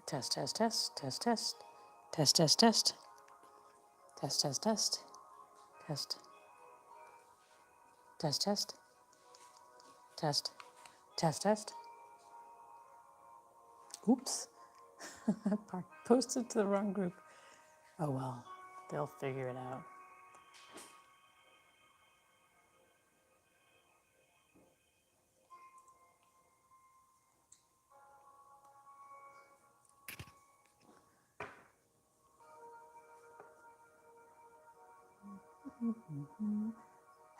Test, test, test, test, test, test, test, test, test, test, test, test, test, test, test, test, test. Oops, posted to the wrong group. Oh well, they'll figure it out.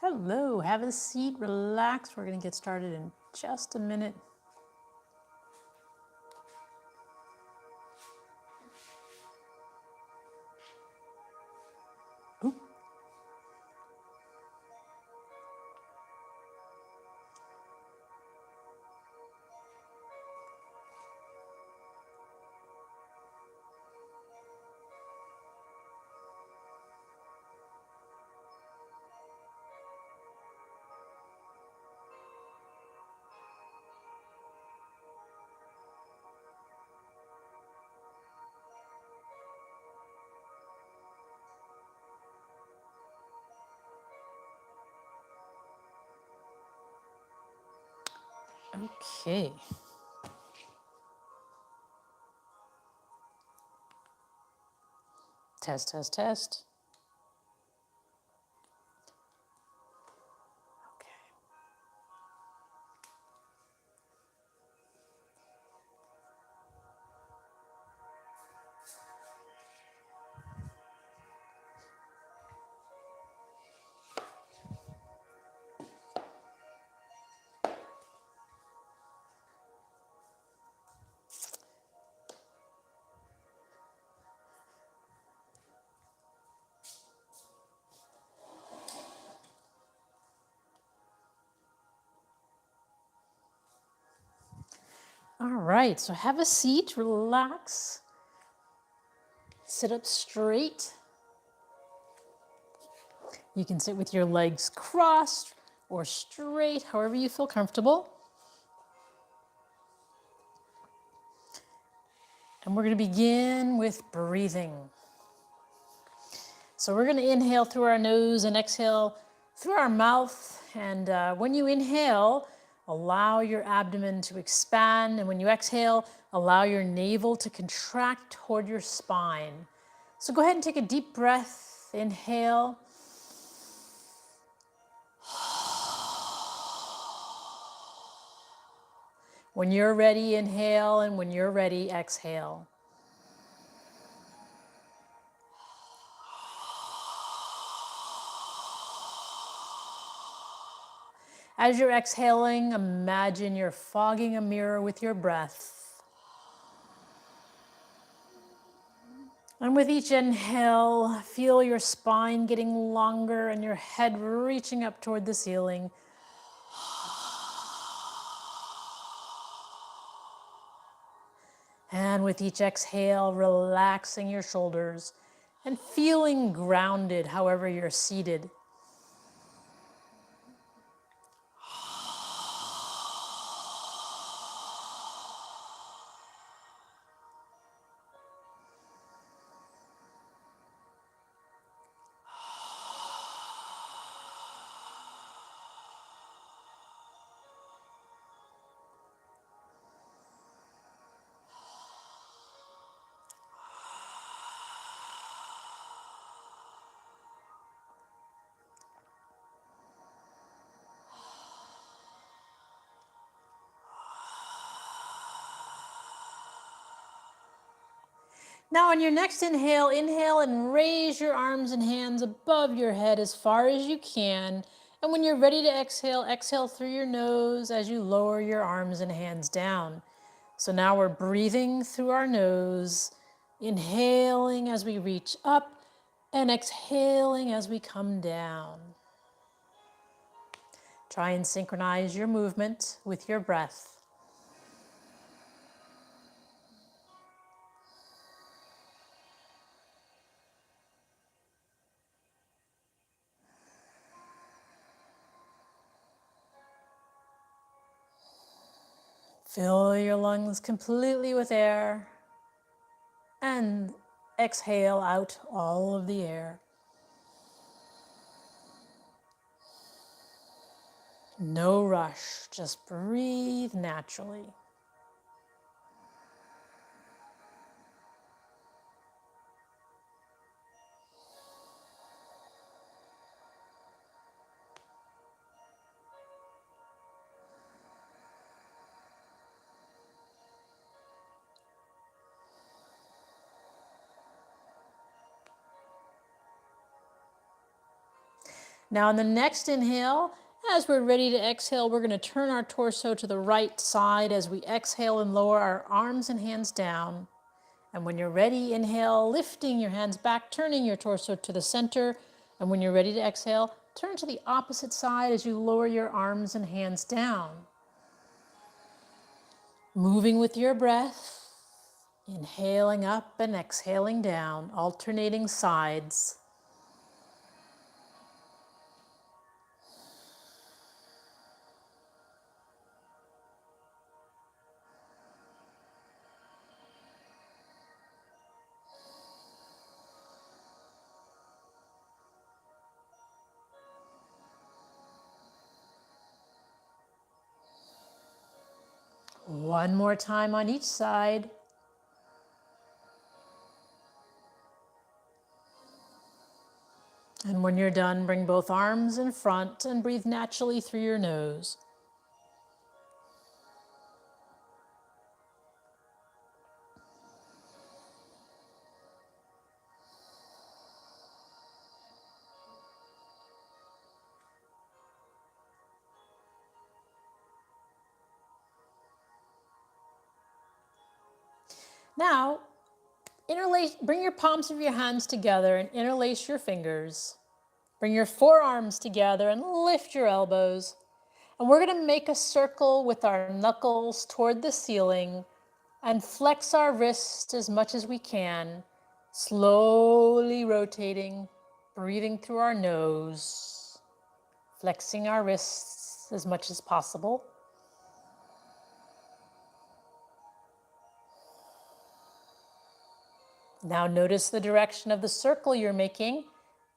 Hello, have a seat, relax. We're going to get started in just a minute. Oop. Okay. Test, test, test. Okay. All right, so have a seat, relax. Sit up straight. You can sit with your legs crossed or straight, however you feel comfortable. And we're going to begin with breathing. So we're going to inhale through our nose and exhale through our mouth. And when you inhale, allow your abdomen to expand. And when you exhale, allow your navel to contract toward your spine. So go ahead and take a deep breath. Inhale. When you're ready, inhale. And when you're ready, exhale. As you're exhaling, imagine you're fogging a mirror with your breath. And with each inhale, feel your spine getting longer and your head reaching up toward the ceiling. And with each exhale, relaxing your shoulders and feeling grounded however you're seated. Now on your next inhale, inhale and raise your arms and hands above your head as far as you can. And when you're ready to exhale, exhale through your nose as you lower your arms and hands down. So now we're breathing through our nose, inhaling as we reach up and exhaling as we come down. Try and synchronize your movement with your breath. Fill your lungs completely with air. and exhale out all of the air. No rush, just breathe naturally. Now on the next inhale, as we're ready to exhale, we're going to turn our torso to the right side as we exhale and lower our arms and hands down. And when you're ready, inhale, lifting your hands back, turning your torso to the center. And when you're ready to exhale, turn to the opposite side as you lower your arms and hands down. Moving with your breath, inhaling up and exhaling down, alternating sides. One more time on each side. And when you're done, bring both arms in front and breathe naturally through your nose. Now, bring your palms of your hands together and interlace your fingers. Bring your forearms together and lift your elbows. And we're going to make a circle with our knuckles toward the ceiling and flex our wrists as much as we can, slowly rotating, breathing through our nose, flexing our wrists as much as possible. Now notice the direction of the circle you're making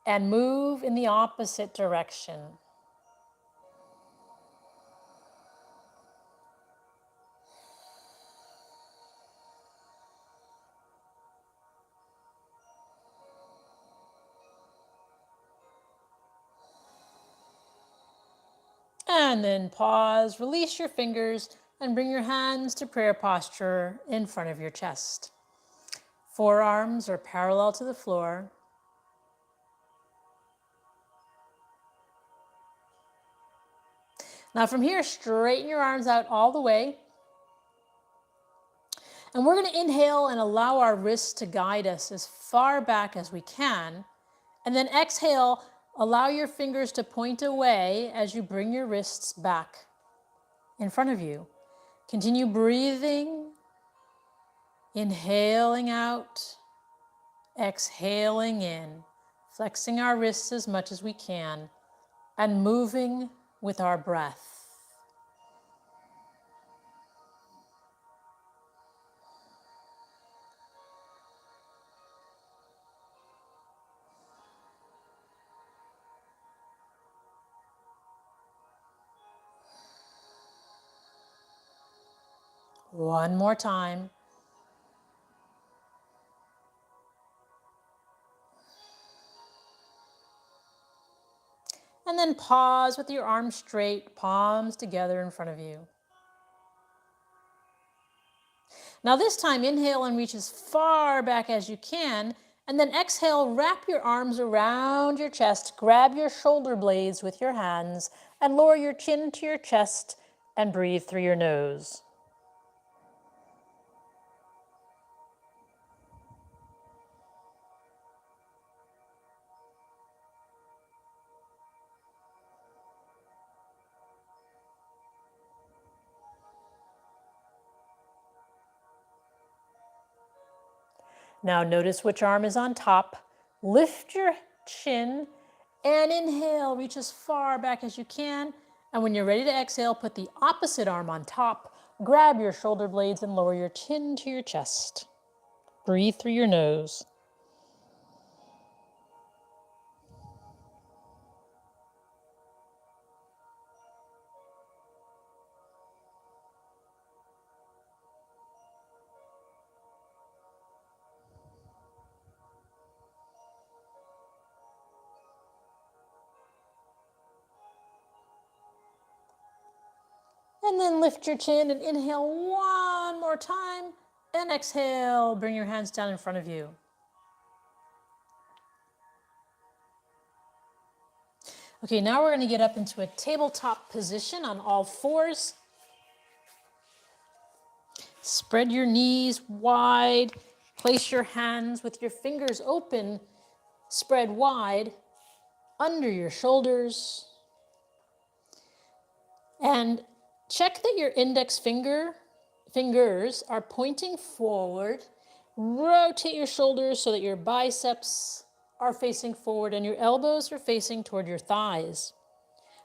and move in the opposite direction. And then pause, release your fingers, and bring your hands to prayer posture in front of your chest. Forearms are parallel to the floor. Now from here, straighten your arms out all the way. And we're going to inhale and allow our wrists to guide us as far back as we can. And then exhale, allow your fingers to point away as you bring your wrists back in front of you. Continue breathing, inhaling out, exhaling in, flexing our wrists as much as we can, and moving with our breath. One more time. And then pause with your arms straight, palms together in front of you. Now this time, inhale and reach as far back as you can, and then exhale, wrap your arms around your chest, grab your shoulder blades with your hands, and lower your chin to your chest and breathe through your nose. Now notice which arm is on top. Lift your chin and inhale, reach as far back as you can. And when you're ready to exhale, put the opposite arm on top. Grab your shoulder blades and lower your chin to your chest. Breathe through your nose. And then lift your chin and inhale one more time. And exhale, bring your hands down in front of you. Okay, now we're going to get up into a tabletop position on all fours. Spread your knees wide. Place your hands with your fingers open, spread wide, under your shoulders. And check that your index fingers are pointing forward. Rotate your shoulders so that your biceps are facing forward and your elbows are facing toward your thighs.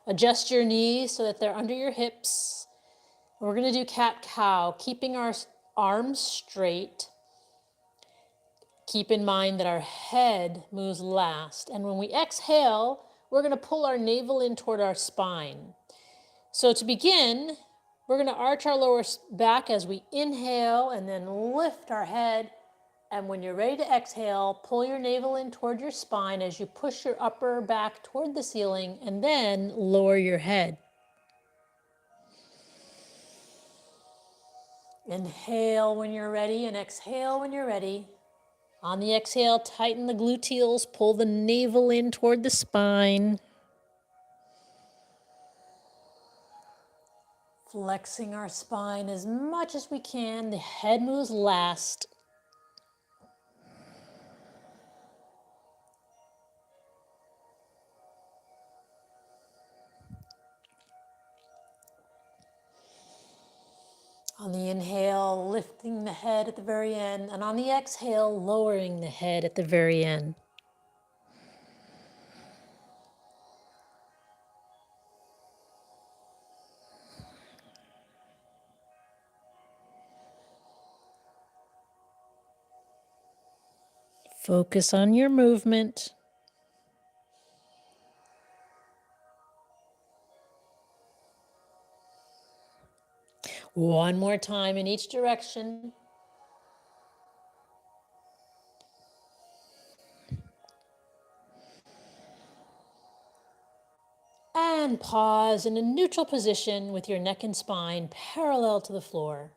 Adjust your knees so that they're under your hips. We're going to do cat-cow, keeping our arms straight. Keep in mind that our head moves last. And when we exhale, we're going to pull our navel in toward our spine. So to begin, we're going to arch our lower back as we inhale and then lift our head. And when you're ready to exhale, pull your navel in toward your spine as you push your upper back toward the ceiling and then lower your head. Inhale when you're ready and exhale when you're ready. On the exhale, tighten the gluteals, pull the navel in toward the spine. Flexing our spine as much as we can. The head moves last. On the inhale, lifting the head at the very end, and on the exhale, lowering the head at the very end. Focus on your movement. One more time in each direction. And pause in a neutral position with your neck and spine parallel to the floor.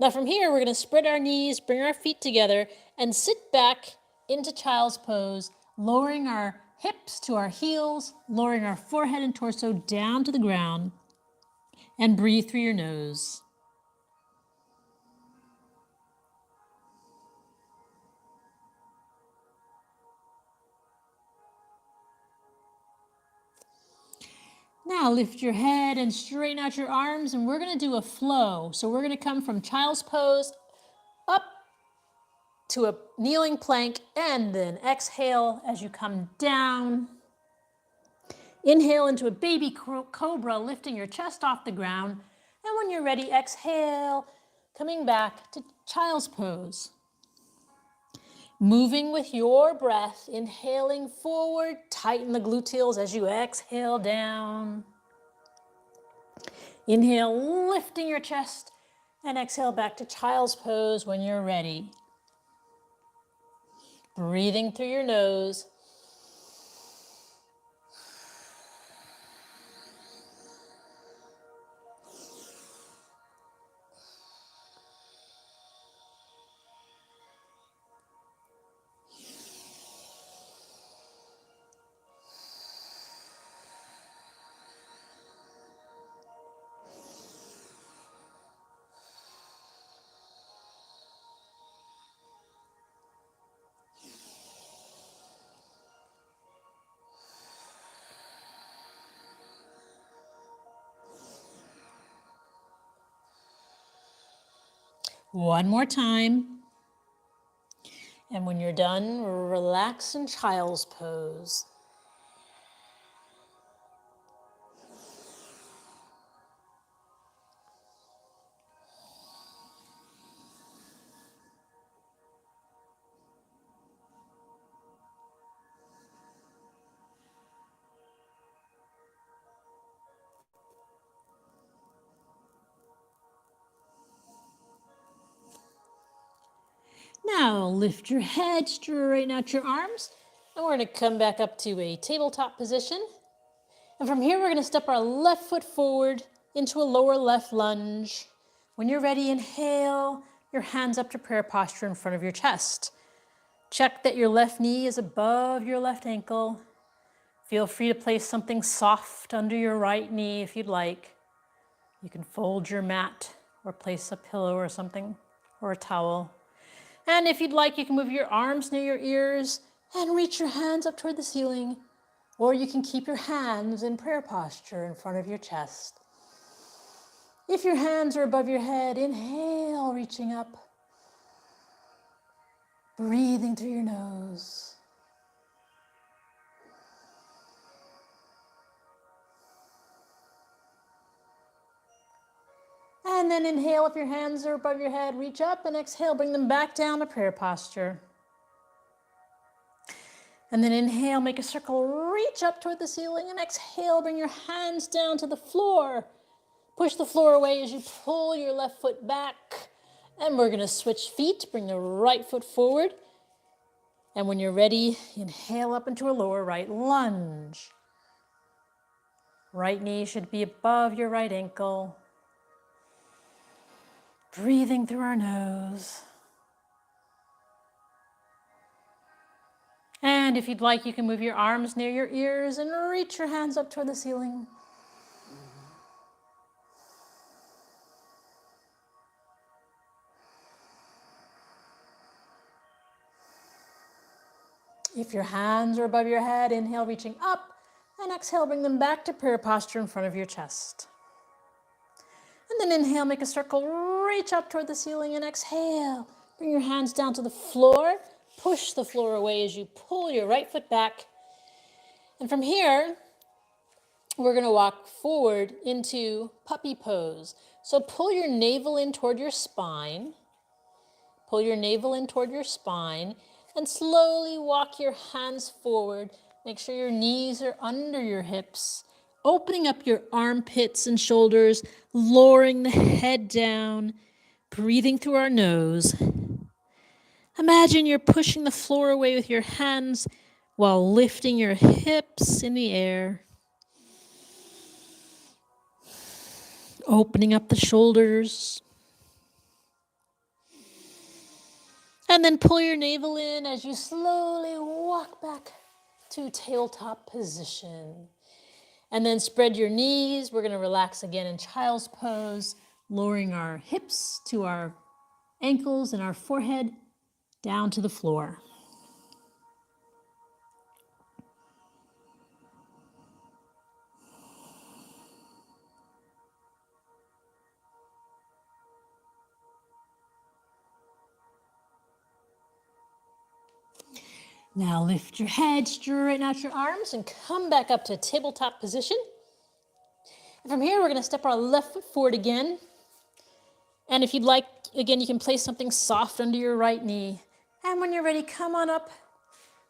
Now from here, we're going to spread our knees, bring our feet together, and sit back into child's pose, lowering our hips to our heels, lowering our forehead and torso down to the ground, and breathe through your nose. Now lift your head and straighten out your arms, and we're going to do a flow. So we're going to come from child's pose up to a kneeling plank, and then exhale as you come down. Inhale into a baby cobra, lifting your chest off the ground. And when you're ready, exhale, coming back to child's pose. Moving with your breath, inhaling forward, tighten the gluteals as you exhale down. Inhale, lifting your chest, and exhale back to child's pose when you're ready. Breathing through your nose. One more time. And when you're done, relax in child's pose. Now lift your head, straighten out your arms, and we're going to come back up to a tabletop position. And from here, we're going to step our left foot forward into a lower left lunge. When you're ready, inhale your hands up to prayer posture in front of your chest. Check that your left knee is above your left ankle. Feel free to place something soft under your right knee if you'd like. You can fold your mat or place a pillow or something, or a towel. And if you'd like, you can move your arms near your ears and reach your hands up toward the ceiling. Or you can keep your hands in prayer posture in front of your chest. If your hands are above your head, inhale, reaching up. Breathing through your nose. And then inhale if your hands are above your head, reach up, and exhale, bring them back down to prayer posture. And then inhale, make a circle, reach up toward the ceiling, and exhale, bring your hands down to the floor. Push the floor away as you pull your left foot back. And we're gonna switch feet, bring the right foot forward. And when you're ready, inhale up into a lower right lunge. Right knee should be above your right ankle. Breathing through our nose. And if you'd like, you can move your arms near your ears and reach your hands up toward the ceiling. If your hands are above your head, inhale, reaching up, and exhale, bring them back to prayer posture in front of your chest. And then inhale, make a circle, reach up toward the ceiling, and exhale. Bring your hands down to the floor. Push the floor away as you pull your right foot back. And from here, we're going to walk forward into puppy pose. So pull your navel in toward your spine. Pull your navel in toward your spine, and slowly walk your hands forward. Make sure your knees are under your hips. Opening up your armpits and shoulders, lowering the head down, breathing through our nose. Imagine you're pushing the floor away with your hands while lifting your hips in the air. Opening up the shoulders. And then pull your navel in as you slowly walk back to tabletop position. And then spread your knees. We're going to relax again in child's pose, lowering our hips to our ankles and our forehead down to the floor. Now lift your head, straighten out your arms, and come back up to tabletop position. And from here, we're going to step our left foot forward again. And if you'd like, again, you can place something soft under your right knee. And when you're ready, come on up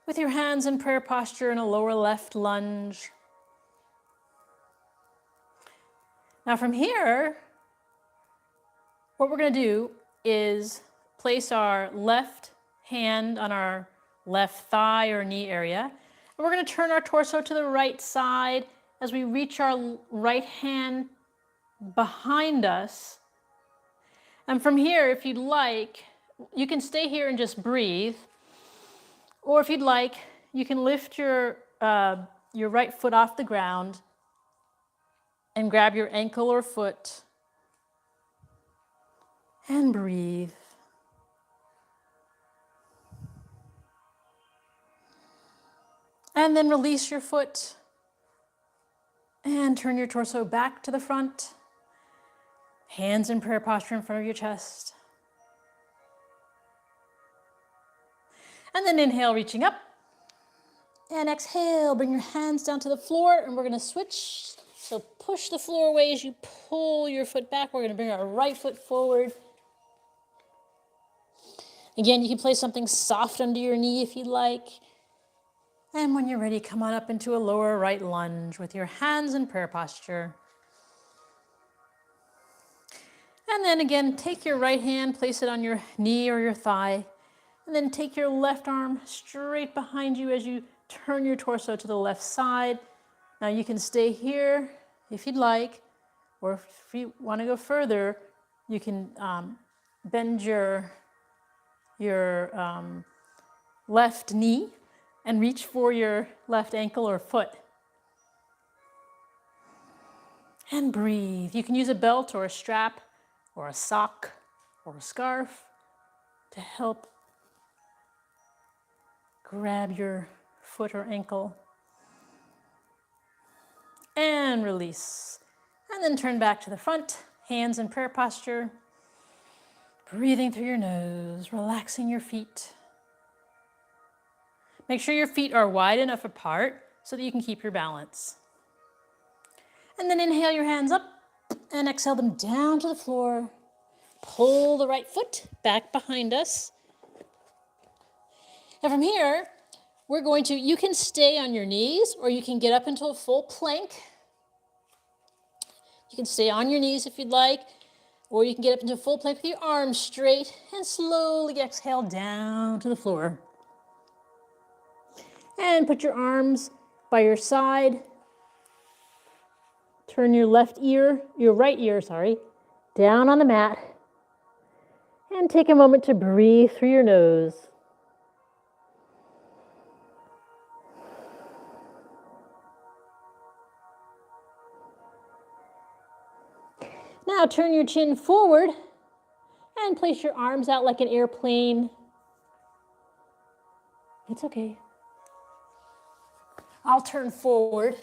with your hands in prayer posture in a lower left lunge. Now from here, what we're going to do is place our left hand on our left thigh or knee area. And we're going to turn our torso to the right side as we reach our right hand behind us. And from here, if you'd like, you can stay here and just breathe. Or if you'd like, you can lift your right foot off the ground and grab your ankle or foot and breathe. And then release your foot and turn your torso back to the front. Hands in prayer posture in front of your chest. And then inhale, reaching up. And exhale, bring your hands down to the floor, and we're going to switch. So push the floor away as you pull your foot back. We're going to bring our right foot forward. Again, you can place something soft under your knee if you'd like. And when you're ready, come on up into a lower right lunge with your hands in prayer posture. And then again, take your right hand, place it on your knee or your thigh, And then take your left arm straight behind you as you turn your torso to the left side. Now you can stay here if you'd like, or if you want to go further, you can bend your left knee and reach for your left ankle or foot. And breathe. You can use a belt or a strap or a sock or a scarf to help grab your foot or ankle. And release. And then turn back to the front, hands in prayer posture. Breathing through your nose, relaxing your feet. Make sure your feet are wide enough apart so that you can keep your balance. And then inhale your hands up and exhale them down to the floor. Pull the right foot back behind us. And from here, you can stay on your knees or you can get up into a full plank. You can stay on your knees if you'd like, or you can get up into a full plank with your arms straight and slowly exhale down to the floor. And put your arms by your side. Turn your right ear, down on the mat. And take a moment to breathe through your nose. Now turn your chin forward and place your arms out like an airplane. It's okay. I'll turn forward.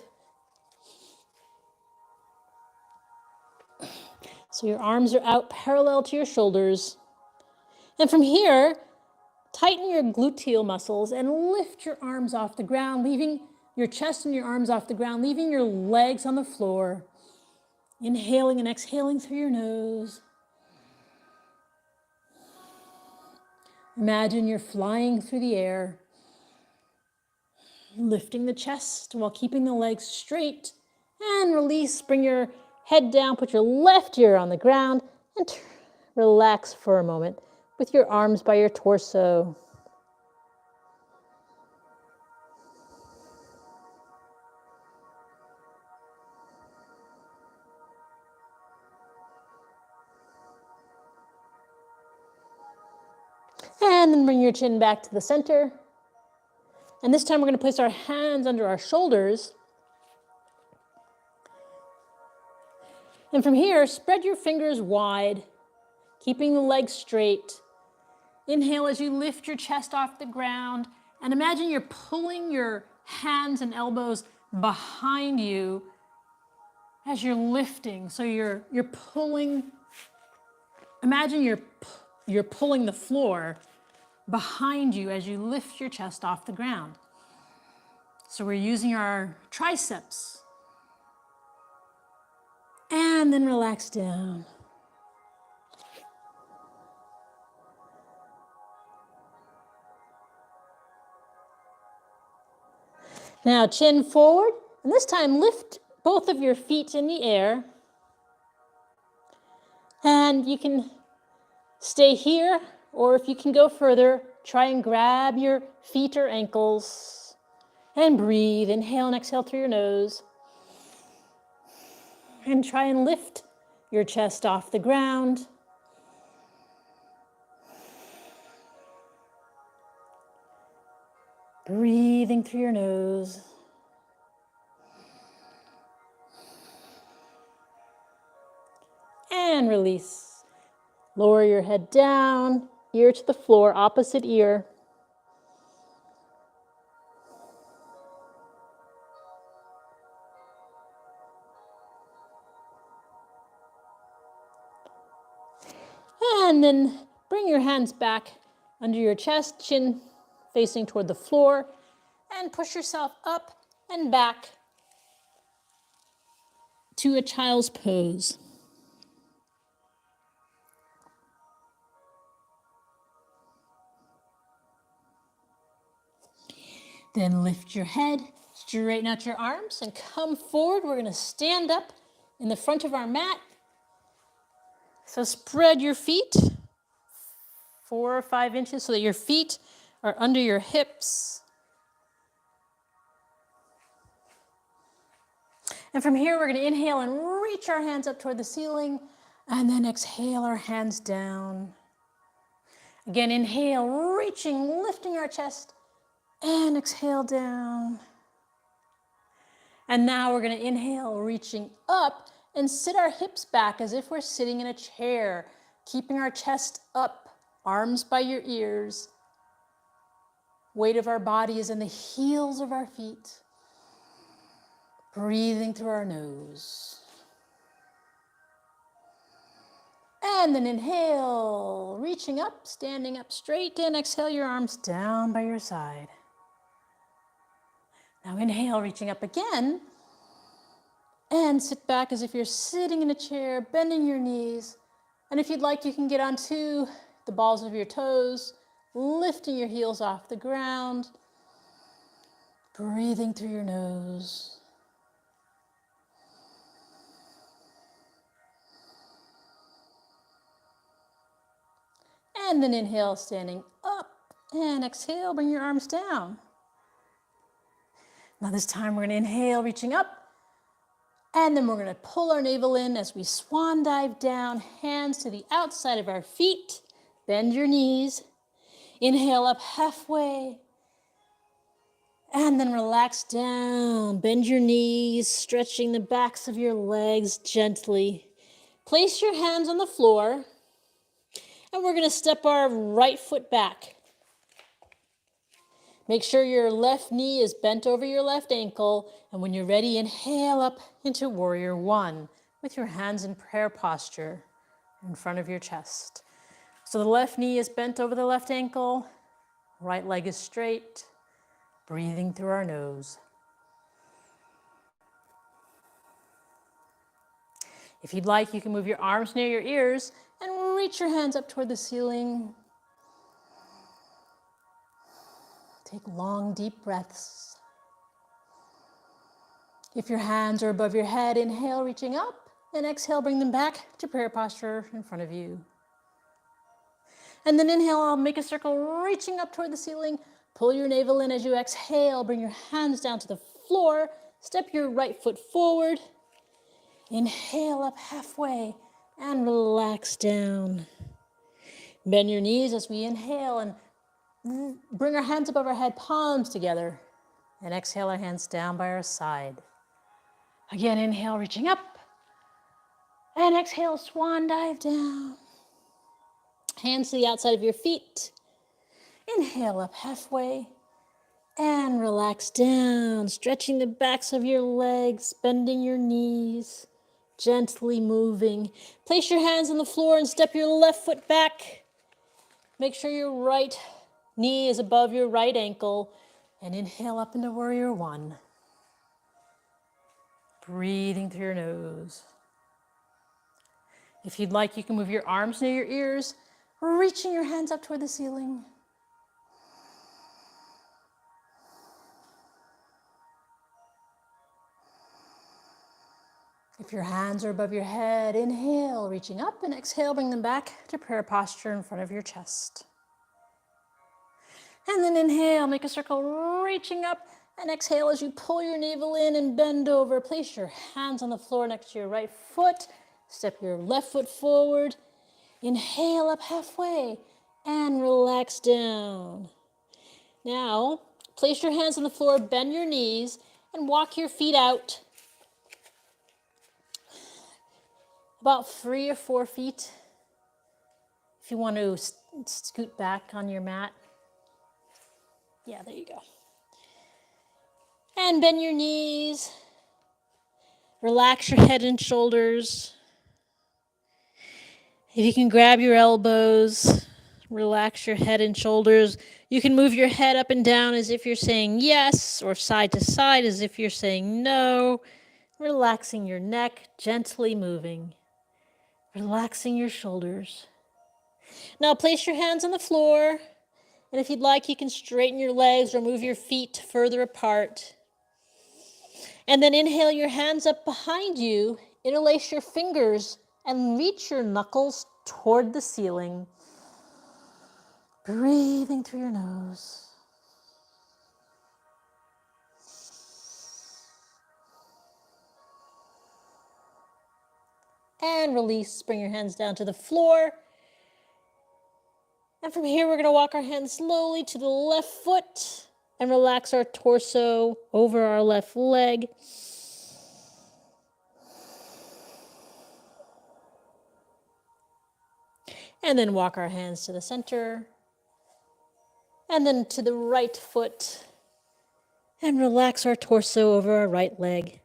So your arms are out parallel to your shoulders. And from here, tighten your gluteal muscles and lift your arms off the ground, leaving your chest and your arms off the ground, leaving your legs on the floor. Inhaling and exhaling through your nose. Imagine you're flying through the air, lifting the chest while keeping the legs straight, and release. Bring your head down, put your left ear on the ground, and relax for a moment with your arms by your torso. And then bring your chin back to the center. And this time we're going to place our hands under our shoulders. And from here, spread your fingers wide, keeping the legs straight. Inhale as you lift your chest off the ground. And imagine you're pulling your hands and elbows behind you as you're lifting. So you're pulling, imagine you're pulling the floor behind you as you lift your chest off the ground. So we're using our triceps. And then relax down. Now chin forward, and this time lift both of your feet in the air. And you can stay here, or if you can go further, try and grab your feet or ankles and breathe. Inhale and exhale through your nose. And try and lift your chest off the ground. Breathing through your nose. And release. Lower your head down, ear to the floor, opposite ear. And then bring your hands back under your chest, chin facing toward the floor, and push yourself up and back to a child's pose. Then lift your head, straighten out your arms, and come forward. We're going to stand up in the front of our mat. So spread your feet, 4 or 5 inches so that your feet are under your hips. And from here, we're going to inhale and reach our hands up toward the ceiling, and then exhale our hands down. Again, inhale, reaching, lifting our chest, and exhale down. And now we're going to inhale, reaching up, and sit our hips back as if we're sitting in a chair, keeping our chest up, arms by your ears. Weight of our body is in the heels of our feet. Breathing through our nose. And then inhale, reaching up, standing up straight, and exhale your arms down by your side. Now inhale, reaching up again, and sit back as if you're sitting in a chair, bending your knees. And if you'd like, you can get onto the balls of your toes, lifting your heels off the ground, breathing through your nose. And then inhale, standing up, and exhale, bring your arms down. Now this time we're going to inhale, reaching up, and then we're going to pull our navel in as we swan dive down, hands to the outside of our feet, bend your knees, inhale up halfway, and then relax down, bend your knees, stretching the backs of your legs gently. Place your hands on the floor, and we're going to step our right foot back. Make sure your left knee is bent over your left ankle, and when you're ready, inhale up into Warrior One with your hands in prayer posture in front of your chest. So the left knee is bent over the left ankle, right leg is straight, breathing through our nose. If you'd like, you can move your arms near your ears and reach your hands up toward the ceiling. Take long, deep breaths. If your hands are above your head, inhale, reaching up, and exhale, bring them back to prayer posture in front of you. And then inhale, I'll make a circle, reaching up toward the ceiling. Pull your navel in as you exhale, bring your hands down to the floor, step your right foot forward. Inhale up halfway, and relax down. Bend your knees as we inhale, and bring our hands above our head, palms together, and exhale our hands down by our side. Again, inhale, reaching up, and exhale, swan dive down. Hands to the outside of your feet. Inhale up halfway, and relax down, stretching the backs of your legs, bending your knees, gently moving. Place your hands on the floor and step your left foot back. Make sure your right knee is above your right ankle, and inhale up into Warrior One. Breathing through your nose. If you'd like, you can move your arms near your ears, reaching your hands up toward the ceiling. If your hands are above your head, inhale, reaching up, and exhale, bring them back to prayer posture in front of your chest. And then inhale, make a circle, reaching up, and exhale as you pull your navel in and bend over. Place your hands on the floor next to your right foot. Step your left foot forward. Inhale up halfway, and relax down. Now, place your hands on the floor, bend your knees, and walk your feet out about 3 or 4 feet. If you want to scoot back on your mat. Yeah, there you go. And bend your knees. Relax your head and shoulders. If you can grab your elbows, relax your head and shoulders. You can move your head up and down as if you're saying yes, or side to side as if you're saying no. Relaxing your neck, gently moving. Relaxing your shoulders. Now place your hands on the floor, and if you'd like, you can straighten your legs or move your feet further apart. And then inhale your hands up behind you, interlace your fingers, and reach your knuckles toward the ceiling. Breathing through your nose. And release, bring your hands down to the floor. And from here, we're going to walk our hands slowly to the left foot and relax our torso over our left leg. And then walk our hands to the center. And then to the right foot. And relax our torso over our right leg.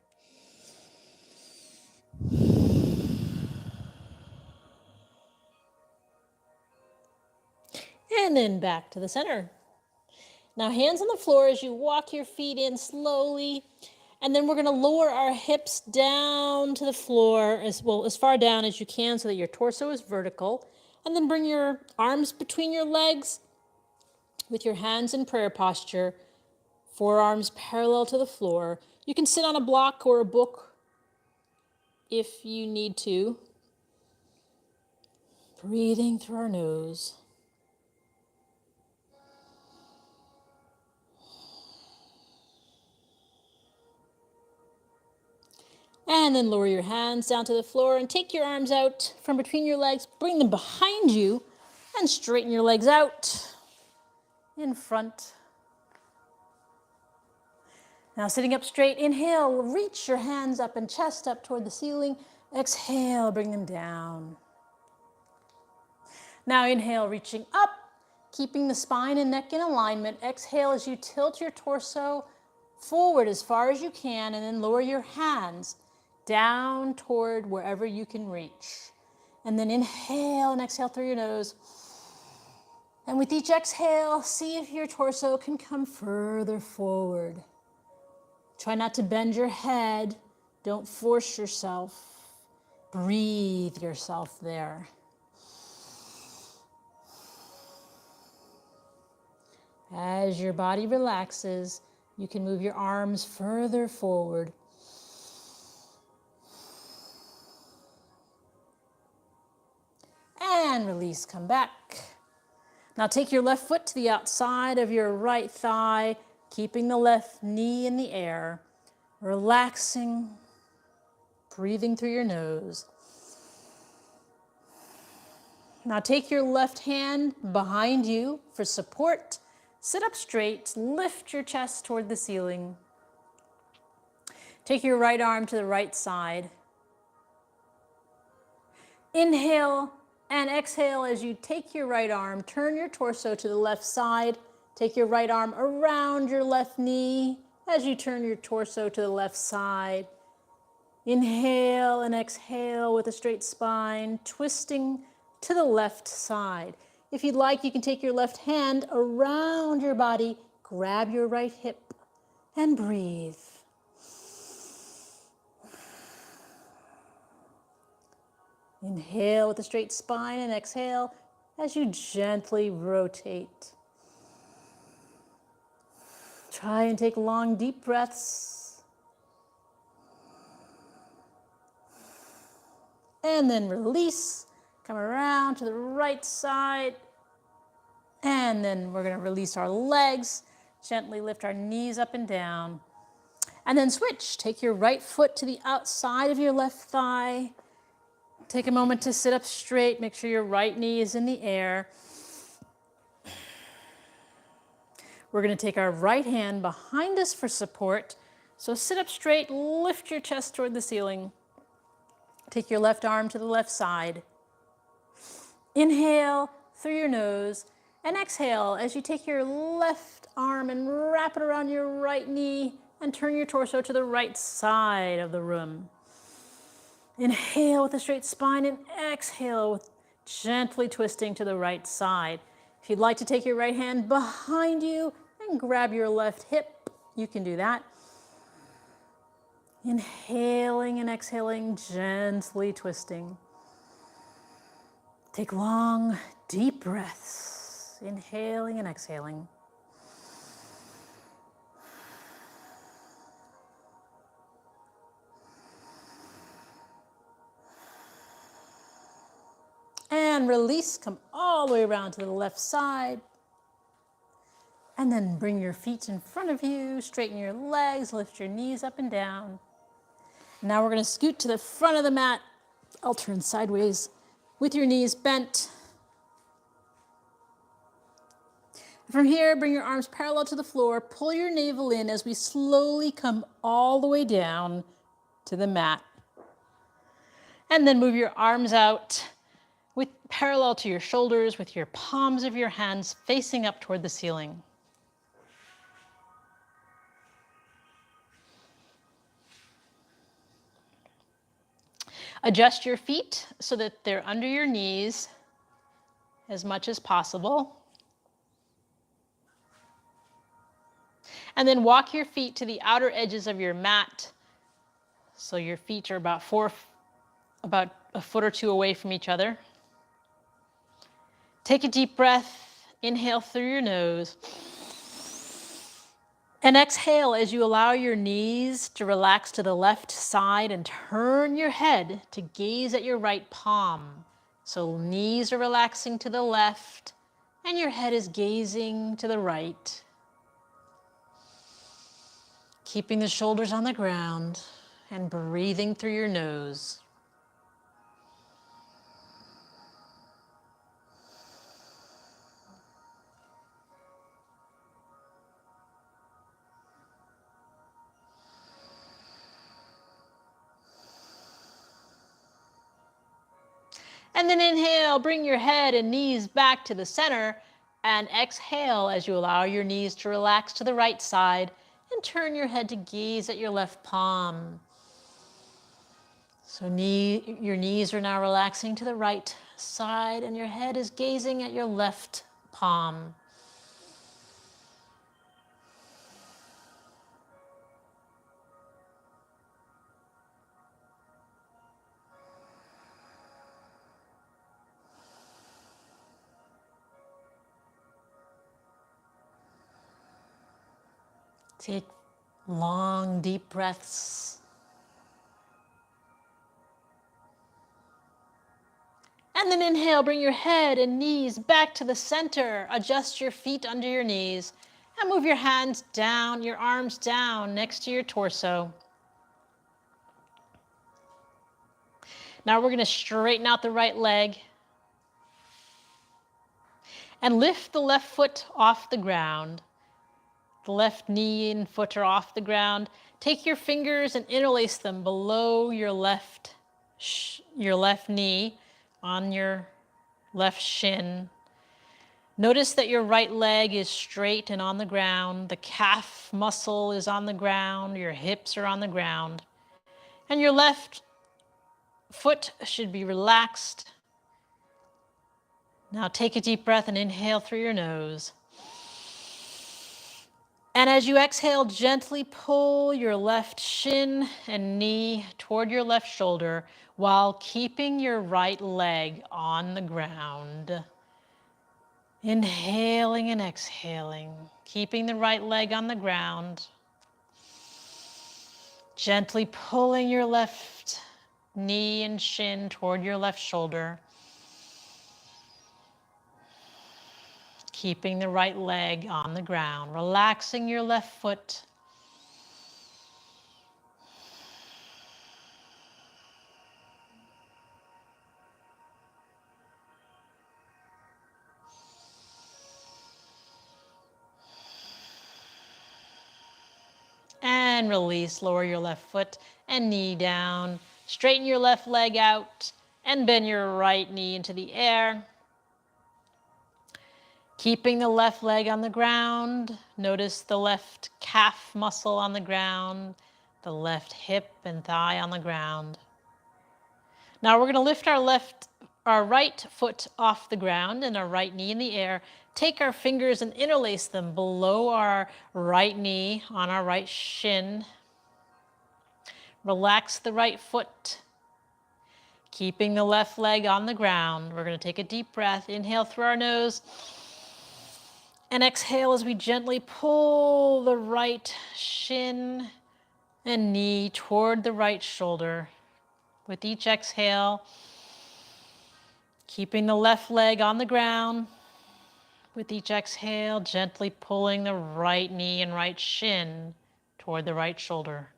And then back to the center. Now hands on the floor as you walk your feet in slowly. And then we're going to lower our hips down to the floor as far down as you can so that your torso is vertical. And then bring your arms between your legs with your hands in prayer posture, forearms parallel to the floor. You can sit on a block or a book if you need to. Breathing through our nose. And then lower your hands down to the floor and take your arms out from between your legs. Bring them behind you and straighten your legs out in front. Now sitting up straight, inhale, reach your hands up and chest up toward the ceiling. Exhale, bring them down. Now inhale, reaching up, keeping the spine and neck in alignment. Exhale as you tilt your torso forward as far as you can and then lower your hands down toward wherever you can reach. And then inhale and exhale through your nose. And with each exhale, see if your torso can come further forward. Try not to bend your head. Don't force yourself. Breathe yourself there. As your body relaxes, you can move your arms further forward. And release, come back. Now take your left foot to the outside of your right thigh, keeping the left knee in the air, relaxing, breathing through your nose. Now take your left hand behind you for support. Sit up straight, lift your chest toward the ceiling. Take your right arm to the right side. Inhale and exhale as you take your right arm, turn your torso to the left side. Take your right arm around your left knee as you turn your torso to the left side. Inhale and exhale with a straight spine, twisting to the left side. If you'd like, you can take your left hand around your body, grab your right hip, and breathe. Inhale with a straight spine and exhale as you gently rotate. Try and take long, deep breaths. And then release. Come around to the right side. And then we're going to release our legs. Gently lift our knees up and down. And then switch. Take your right foot to the outside of your left thigh. Take a moment to sit up straight. Make sure your right knee is in the air. We're going to take our right hand behind us for support. So sit up straight, lift your chest toward the ceiling. Take your left arm to the left side. Inhale through your nose and exhale as you take your left arm and wrap it around your right knee and turn your torso to the right side of the room. Inhale with a straight spine and exhale with gently twisting to the right side. If you'd like to take your right hand behind you and grab your left hip, you can do that. Inhaling and exhaling, gently twisting. Take long, deep breaths, inhaling and exhaling. And release, come all the way around to the left side. And then bring your feet in front of you, straighten your legs, lift your knees up and down. Now we're going to scoot to the front of the mat. I'll turn sideways with your knees bent. From here, bring your arms parallel to the floor. Pull your navel in as we slowly come all the way down to the mat. And then move your arms out with parallel to your shoulders with your palms of your hands facing up toward the ceiling. Adjust your feet so that they're under your knees as much as possible. And then walk your feet to the outer edges of your mat so your feet are about a foot or two away from each other. Take a deep breath, inhale through your nose, and exhale as you allow your knees to relax to the left side and turn your head to gaze at your right palm. So knees are relaxing to the left and your head is gazing to the right. Keeping the shoulders on the ground and breathing through your nose. And then inhale, bring your head and knees back to the center, and exhale as you allow your knees to relax to the right side and turn your head to gaze at your left palm. So your knees are now relaxing to the right side and your head is gazing at your left palm. Take long, deep breaths. And then inhale, bring your head and knees back to the center. Adjust your feet under your knees and move your hands down, your arms down next to your torso. Now we're going to straighten out the right leg and lift the left foot off the ground. The left knee and foot are off the ground. Take your fingers and interlace them below your left knee on your left shin. Notice that your right leg is straight and on the ground. The calf muscle is on the ground. Your hips are on the ground. And your left foot should be relaxed. Now take a deep breath and inhale through your nose. And as you exhale, gently pull your left shin and knee toward your left shoulder while keeping your right leg on the ground. Inhaling and exhaling, keeping the right leg on the ground. Gently pulling your left knee and shin toward your left shoulder. Keeping the right leg on the ground, relaxing your left foot. And release, lower your left foot and knee down. Straighten your left leg out and bend your right knee into the air. Keeping the left leg on the ground, notice the left calf muscle on the ground, the left hip and thigh on the ground. Now we're going to lift our right foot off the ground and our right knee in the air. Take our fingers and interlace them below our right knee on our right shin. Relax the right foot, keeping the left leg on the ground. We're going to take a deep breath. Inhale through our nose. And exhale as we gently pull the right shin and knee toward the right shoulder. With each exhale, keeping the left leg on the ground. With each exhale, gently pulling the right knee and right shin toward the right shoulder.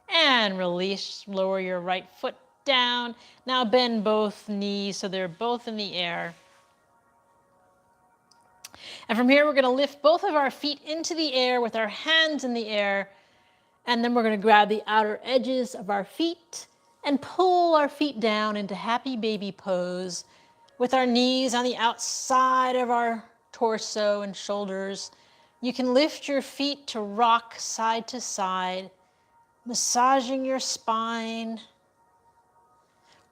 And release, lower your right foot down. Now bend both knees so they're both in the air. And from here, we're going to lift both of our feet into the air with our hands in the air. And then we're going to grab the outer edges of our feet and pull our feet down into happy baby pose with our knees on the outside of our torso and shoulders. You can lift your feet to rock side to side, massaging your spine,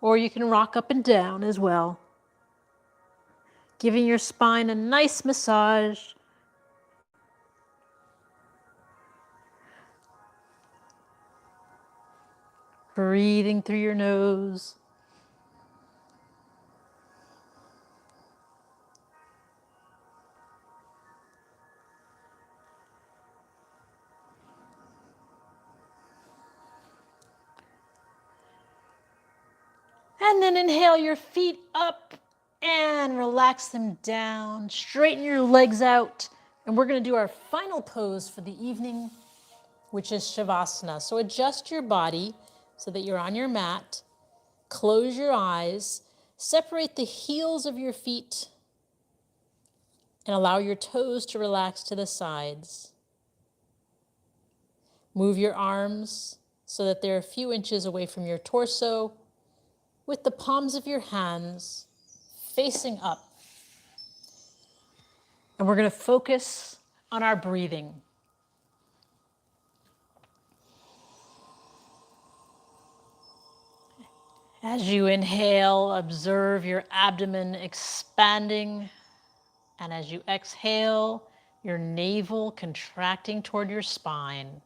or you can rock up and down as well, giving your spine a nice massage. Breathing through your nose. And then inhale your feet up and relax them down. Straighten your legs out. And we're going to do our final pose for the evening, which is Shavasana. So adjust your body so that you're on your mat. Close your eyes. Separate the heels of your feet and allow your toes to relax to the sides. Move your arms so that they're a few inches away from your torso, with the palms of your hands facing up. And we're going to focus on our breathing. As you inhale, observe your abdomen expanding. And as you exhale, your navel contracting toward your spine.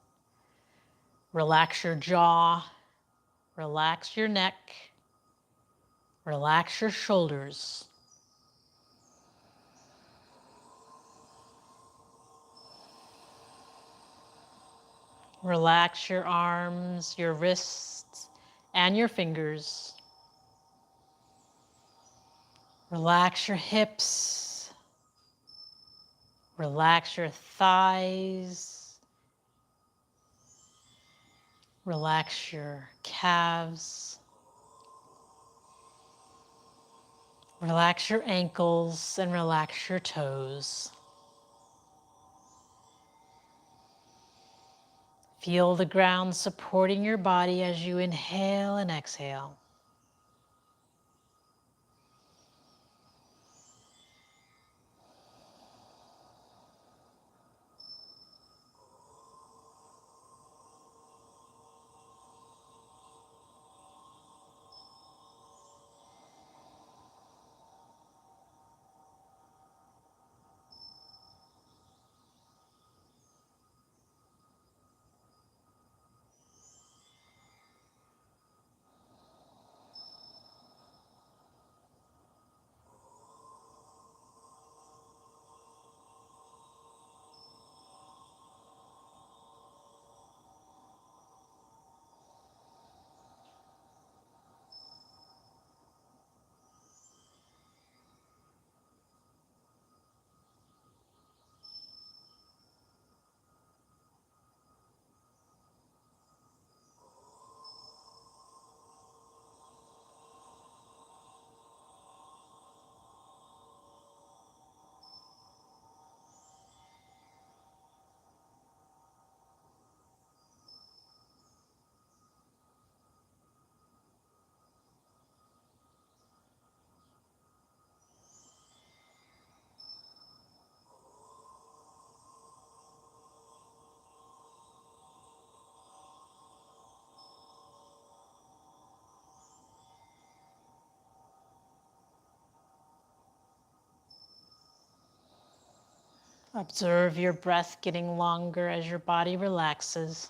Relax your jaw, relax your neck, relax your shoulders. Relax your arms, your wrists, and your fingers. Relax your hips. Relax your thighs. Relax your calves. Relax your ankles and relax your toes. Feel the ground supporting your body as you inhale and exhale. Observe your breath getting longer as your body relaxes.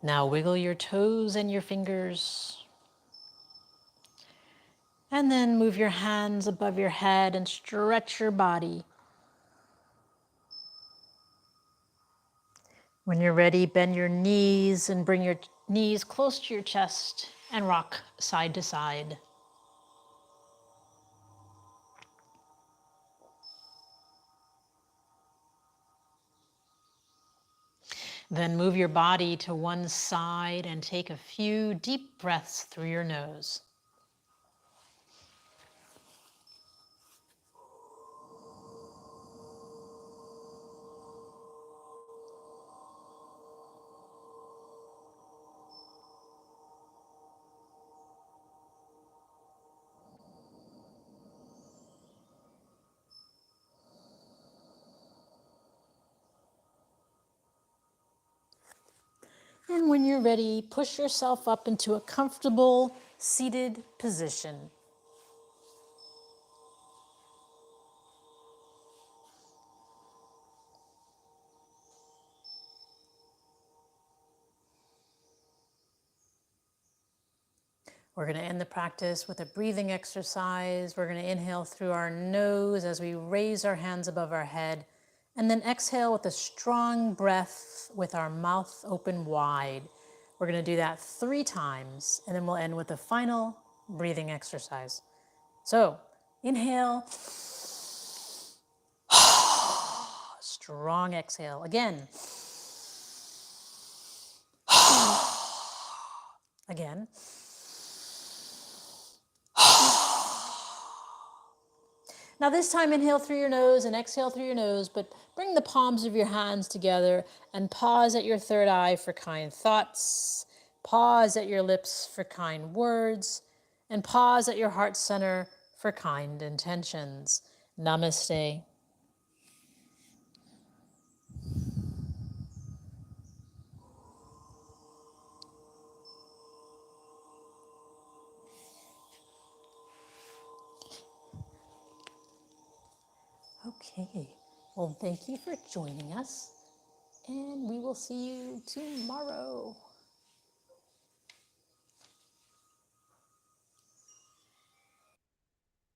Now wiggle your toes and your fingers. And then move your hands above your head and stretch your body. When you're ready, bend your knees and bring your knees close to your chest and rock side to side. Then move your body to one side and take a few deep breaths through your nose. And when you're ready, push yourself up into a comfortable seated position. We're going to end the practice with a breathing exercise. We're going to inhale through our nose as we raise our hands above our head, and then exhale with a strong breath with our mouth open wide. We're going to do that 3 times, and then we'll end with a final breathing exercise. So, inhale, strong exhale. Again. Again. Now this time inhale through your nose and exhale through your nose, but bring the palms of your hands together and pause at your third eye for kind thoughts. Pause at your lips for kind words, and pause at your heart center for kind intentions. Namaste. Okay, well, thank you for joining us, and we will see you tomorrow.